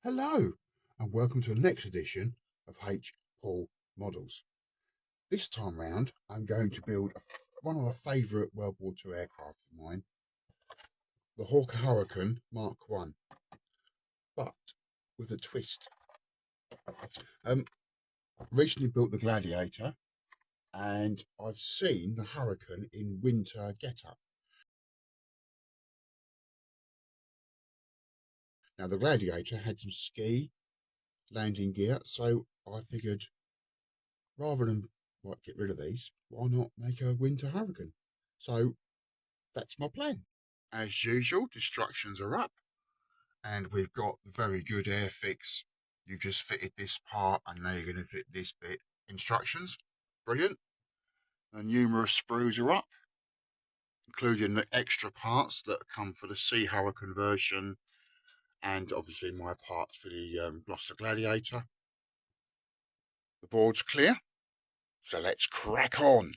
Hello, and welcome to the next edition of H. Paul Models. This time round, I'm going to build one of my favourite World War II aircraft of mine, the Hurricane Mark I, but with a twist. Recently built the Gladiator, and I've seen the Hurricane in winter get-up. Now, the Gladiator had some ski landing gear, so I figured rather than get rid of these, why not make a winter Hurricane? So that's my plan. As usual, instructions are up, and we've got the very good Airfix. You've just fitted this part, and now you're going to fit this bit. Instructions, brilliant. The numerous sprues are up, including the extra parts that come for the Sea Hurricane version, and obviously my parts for the Gloucester Gladiator. The board's clear, so let's crack on.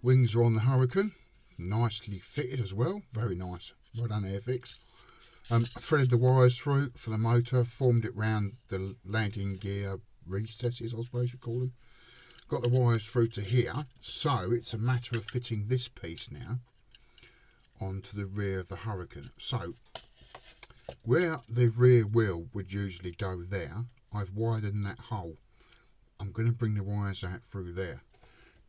Wings are on the Hurricane, nicely fitted as well, very nice. Well done, Airfix. I threaded the wires through for the motor, formed it round the landing gear recesses, I suppose you call them. Got the wires through to here, so it's a matter of fitting this piece now onto the rear of the Hurricane. So where the rear wheel would usually go there, I've widened that hole. I'm going to bring the wires out through there.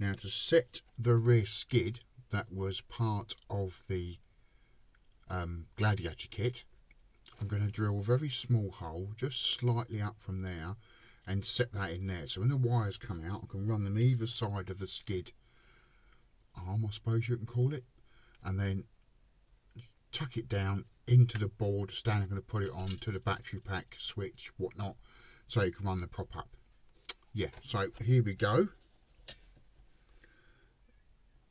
Now, to set the rear skid that was part of the Gladiator kit, I'm going to drill a very small hole just slightly up from there and set that in there. So when the wires come out, I can run them either side of the skid arm, I suppose you can call it, and then tuck it down into the board stand. I'm going to put it on to the battery pack switch, whatnot, so you can run the prop up. Yeah, so here we go.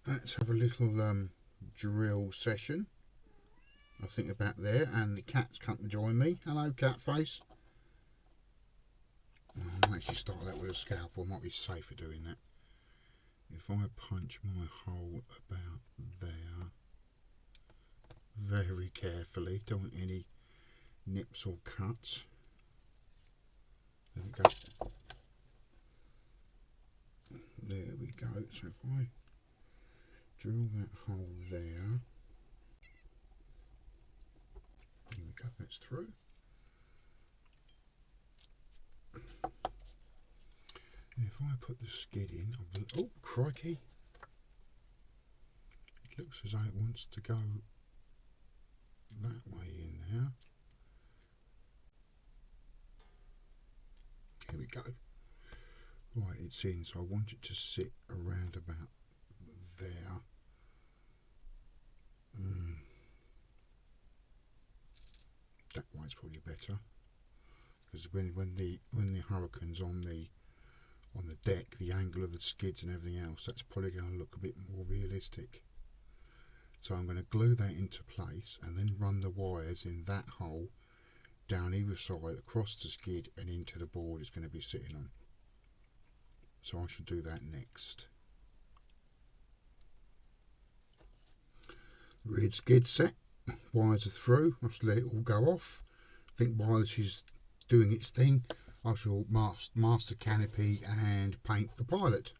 Let's have a little drill session, I think, about there, and the cat's come to join me. Hello, cat face. Oh, I might actually start that with a scalpel, might be safer doing that. If I punch my hole about there, very carefully, don't want any nips or cuts. There we go. There we go. So if I drill that hole there, there we go, that's through. And if I put the skid in, oh crikey, it looks as though it wants to go that way in there. Here we go. Right, it's in, so I want it to sit around about there. That one's probably better, because when the Hurricane's on the deck, the angle of the skids and everything else, that's probably going to look a bit more realistic. So I'm going to glue that into place and then run the wires in that hole down either side across the skid and into the board it's going to be sitting on. So I should do that next. Rear skid set, wires are through. I'll just let it all go off. I think while she's doing its thing, I shall master canopy and paint the pilot.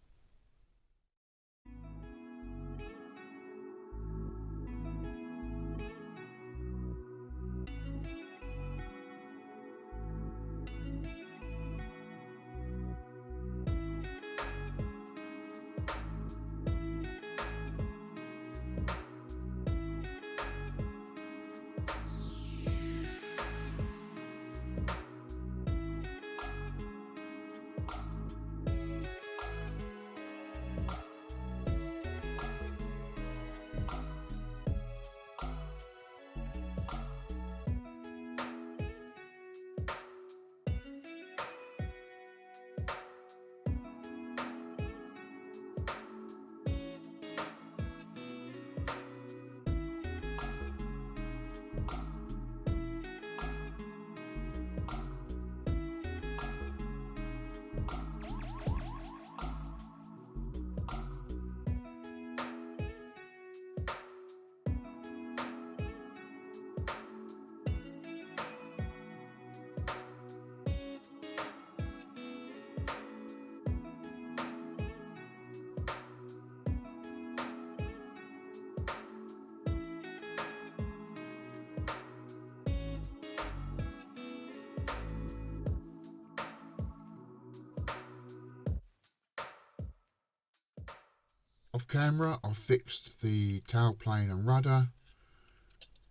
Off camera, I've fixed the tailplane and rudder.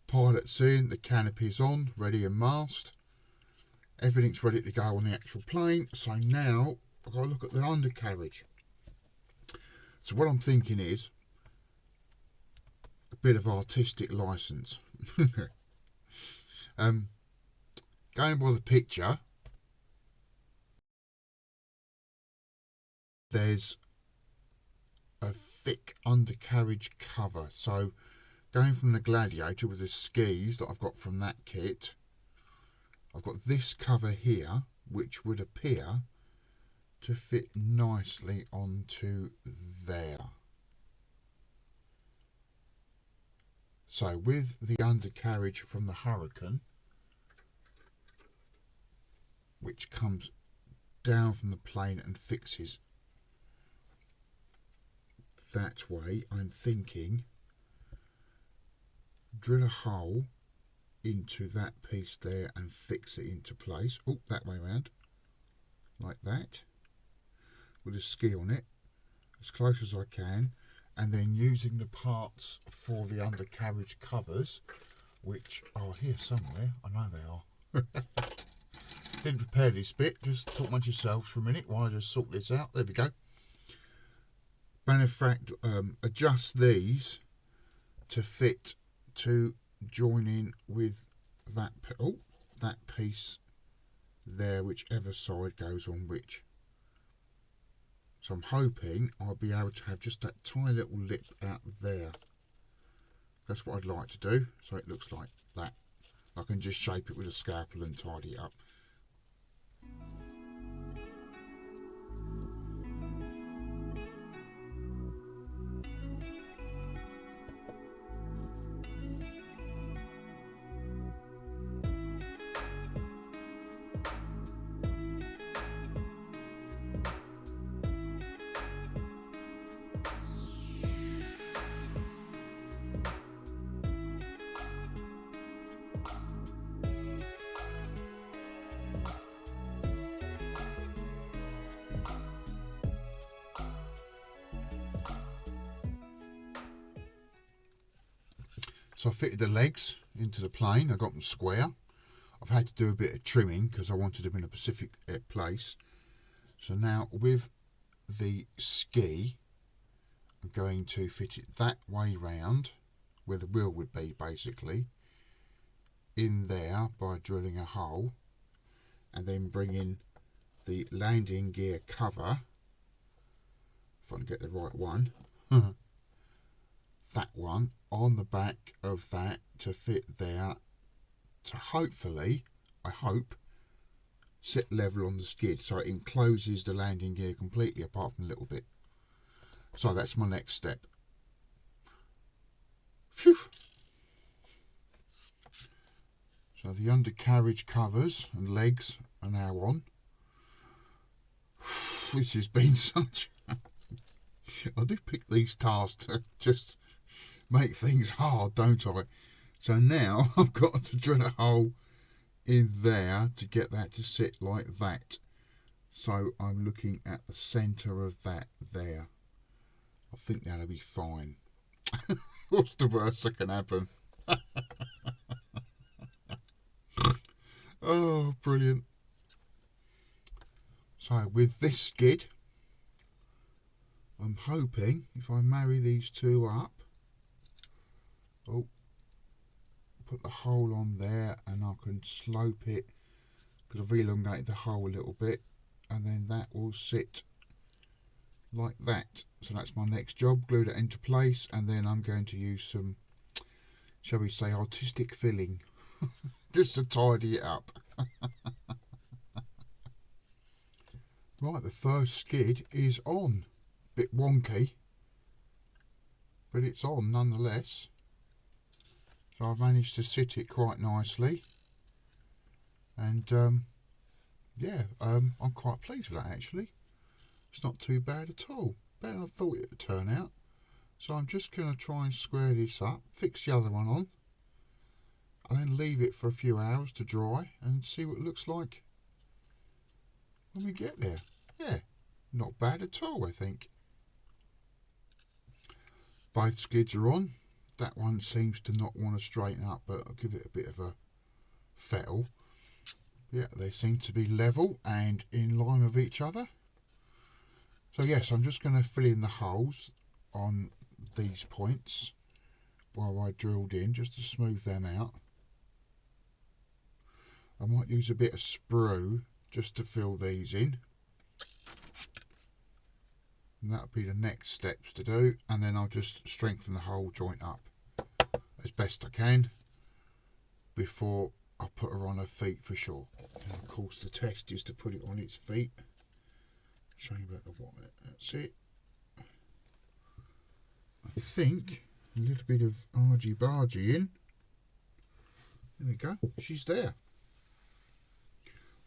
Pilot's in, the canopy's on, ready and mast. Everything's ready to go on the actual plane. So now I've got to look at the undercarriage. So what I'm thinking is a bit of artistic license. Going by the picture, there's a thick undercarriage cover. So going from the Gladiator with the skis that I've got from that kit, I've got this cover here which would appear to fit nicely onto there. So with the undercarriage from the Hurricane, which comes down from the plane and fixes that way, I'm thinking drill a hole into that piece there and fix it into place. Oh, that way around, like that, with a ski on it, as close as I can, and then using the parts for the undercarriage covers, which are here somewhere. I know they are. Didn't prepare this bit, just talk amongst yourselves for a minute while I just sort this out. There we go. Adjust these to fit to join in with that that piece there, whichever side goes on which. So I'm hoping I'll be able to have just that tiny little lip out there. That's what I'd like to do, so it looks like that. I can just shape it with a scalpel and tidy it up. So I fitted the legs into the plane. I got them square. I've had to do a bit of trimming because I wanted them in a specific place. So now with the ski, I'm going to fit it that way round, where the wheel would be basically, in there by drilling a hole, and then bringing the landing gear cover, if I can get the right one, that one, on the back of that to fit there to hopefully, I hope, sit level on the skid so it encloses the landing gear completely apart from a little bit. So that's my next step. Phew. So the undercarriage covers and legs are now on. This has been such I do pick these tasks to just make things hard, don't I? So now I've got to drill a hole in there to get that to sit like that. So I'm looking at the centre of that there. I think that'll be fine. What's the worst that can happen? Oh, brilliant. So with this skid, I'm hoping if I marry these two up, put the hole on there and I can slope it because I've elongated the hole a little bit, and then that will sit like that. So that's my next job, glue that into place, and then I'm going to use some, shall we say, artistic filling just to tidy it up. Right, the first skid is on. Bit wonky, but it's on nonetheless. So I've managed to sit it quite nicely, and yeah, I'm quite pleased with that actually. It's not too bad at all, better than I thought it would turn out. So I'm just going to try and square this up, fix the other one on, and then leave it for a few hours to dry and see what it looks like when we get there. Yeah, not bad at all, I think. Both skids are on. That one seems to not want to straighten up, but I'll give it a bit of a fettle. Yeah, they seem to be level and in line with each other. So yes, I'm just going to fill in the holes on these points while I drilled in, just to smooth them out. I might use a bit of sprue just to fill these in. And that'll be the next steps to do, and then I'll just strengthen the whole joint up as best I can before I put her on her feet for sure. And of course the test is to put it on its feet. Show you about the wire. That's it. I think a little bit of argy-bargy in. There we go, she's there.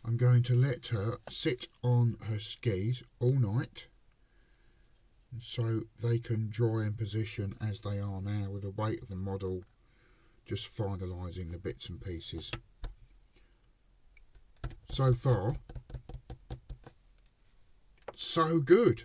I'm going to let her sit on her skis all night so they can dry in position as they are now, with the weight of the model just finalising the bits and pieces. So far, so good.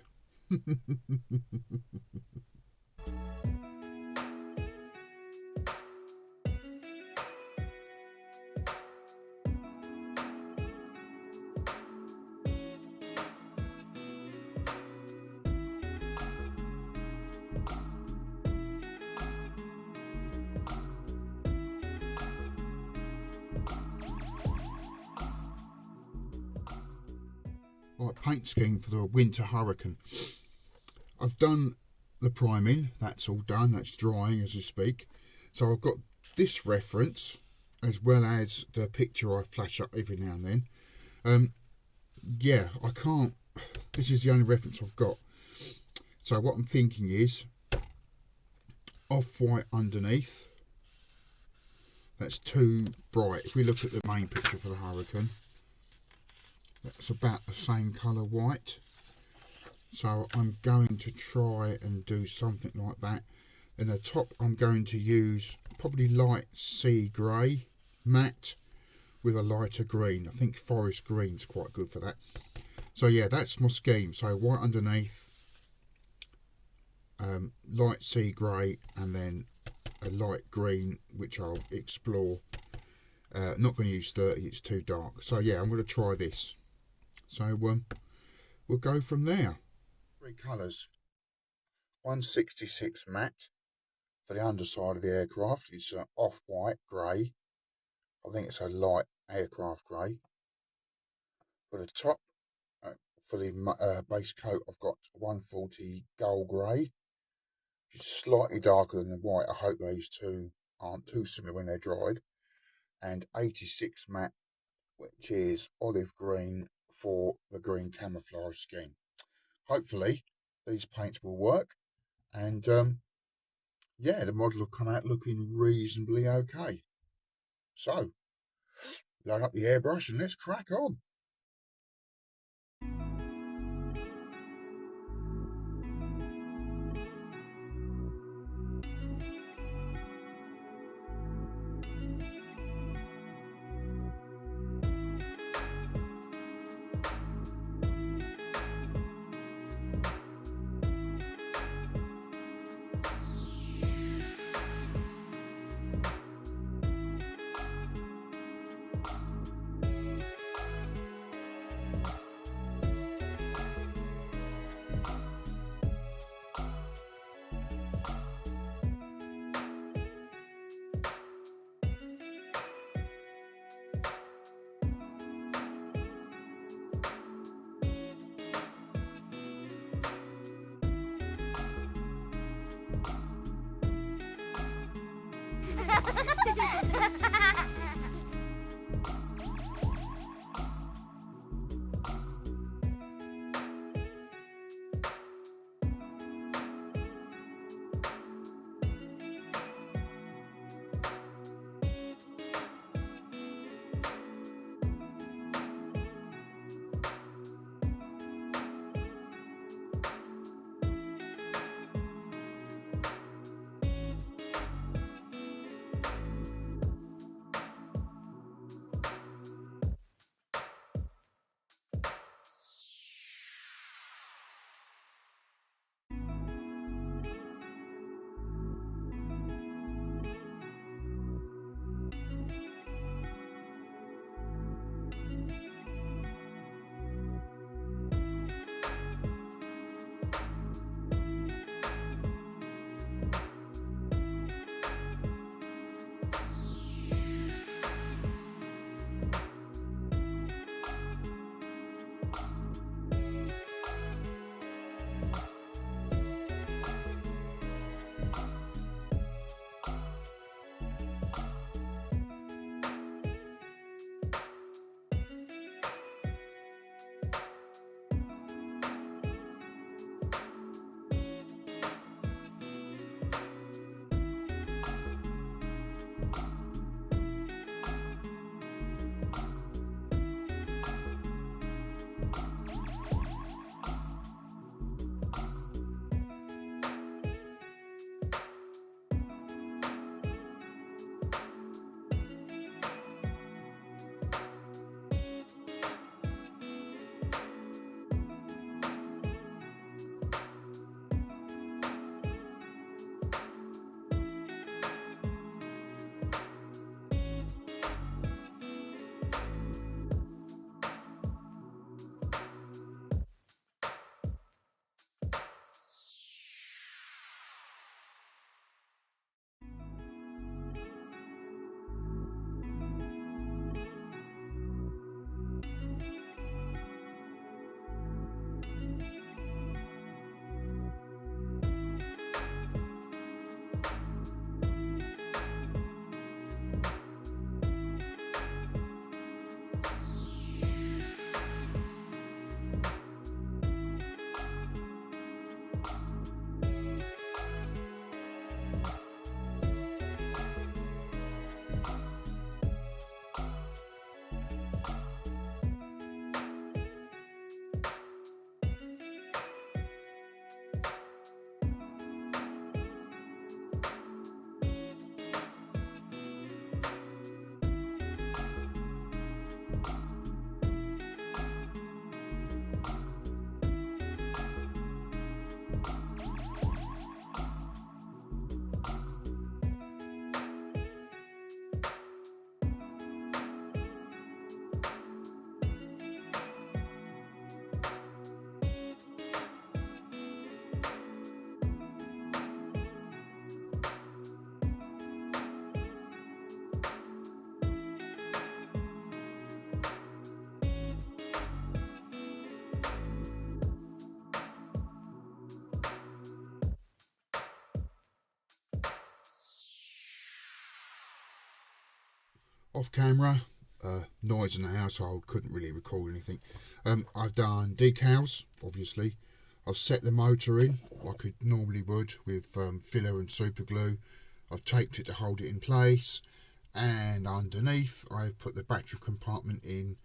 Right, paint scheme for the winter Hurricane. I've done the priming, that's all done, that's drying as we speak. So I've got this reference as well as the picture I flash up every now and then. Yeah, I can't, this is the only reference I've got. So what I'm thinking is off-white underneath. That's too bright. If we look at the main picture for the Hurricane, that's about the same colour white. So I'm going to try and do something like that. In the top I'm going to use probably light sea grey, matte, with a lighter green. I think forest green's quite good for that. So yeah, that's my scheme. So white underneath, light sea grey, and then a light green, which I'll explore. Not going to use 30, it's too dark. So yeah, I'm going to try this. So we'll go from there. Three colours. 166 matte for the underside of the aircraft. It's off-white grey. I think it's a light aircraft grey. For the top, for the base coat, I've got 140 gold grey. It's slightly darker than the white. I hope those two aren't too similar when they're dried. And 86 matte, which is olive green for the green camouflage scheme. Hopefully these paints will work, and yeah, the model will come out looking reasonably okay. So load up the airbrush and let's crack on. Off camera, noise in the household, couldn't really record anything. I've done decals, obviously. I've set the motor in like I normally would with filler and super glue. I've taped it to hold it in place, and underneath I've put the battery compartment in,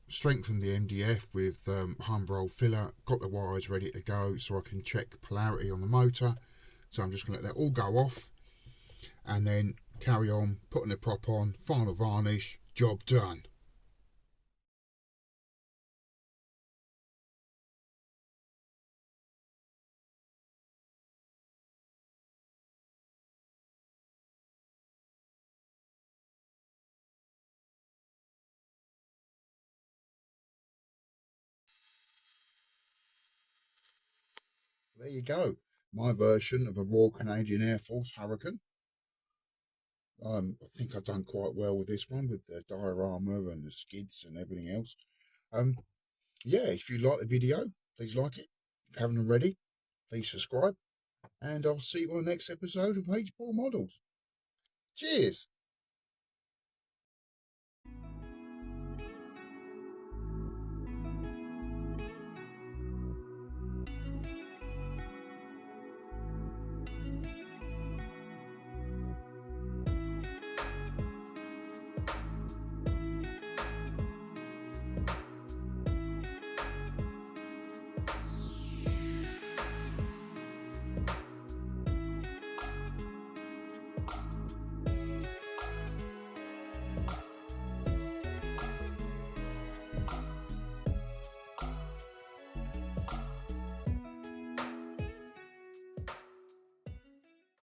strengthened the MDF with humbrol filler, got the wires ready to go so I can check polarity on the motor. So I'm just going to let that all go off and then carry on putting the prop on, final varnish, job done. There you go, my version of a Royal Canadian Air Force Hurricane. I think I've done quite well with this one, with the diorama and the skids and everything else. Um, yeah, if you like the video, please like it. If you haven't already, please subscribe, and I'll see you on the next episode of H4 Models. Cheers!